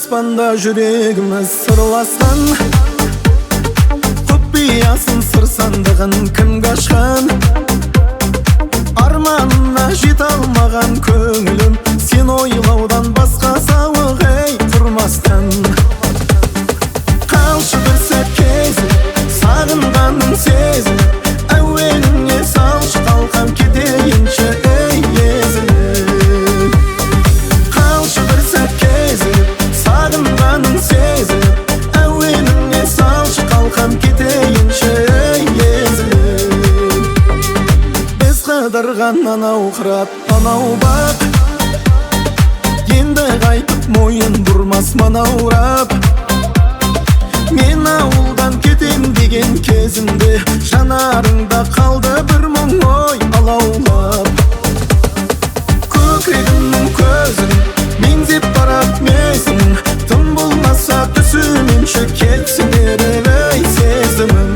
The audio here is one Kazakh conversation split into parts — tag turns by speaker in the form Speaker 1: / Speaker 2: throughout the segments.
Speaker 1: аспанда жүрегіміз сырласқан, құпиясын сыр сандығын кімге ашқан? Арманына жете алмаған көңілім, сен ойлаудан басқа сауық ей құрмастан. Қалшы бір сәт кезім, сағынғанның сезім, әуеніңе салшы қалқам кетейінші ей езіліп. Қалшы бір сәт кезім, сағынғанның сезім, әуеніңе салшы қалқам кетейінші ей езіліп. Біз қыдырған анау қырат, анау бақ, енді қайтып мойын бұрмас манаурап. Мен ауылдан кетем деген кезімде, жанарыңда қалды бір мұң ой алаулап. Көкірегімнің көзін меңзеп барат мезгім, тым болмаса түсіменші кетсін ерелей сезімім.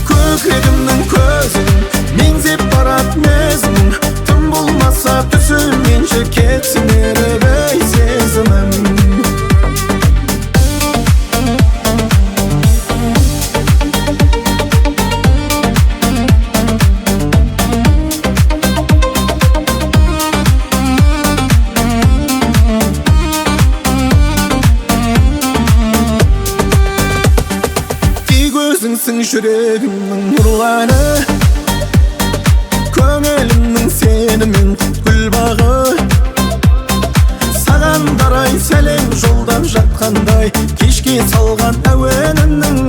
Speaker 1: Көкірегімнің көзін меңзеп барат мезгім, тым болмаса түсіменші кетсін ерелей сезімім. Өзіңсің жүрегімнің нұрлары, көңілімнің сенімен гүл бағы. Саған қарай сәлем жолдап жатқандай, кешке салған әуенімнің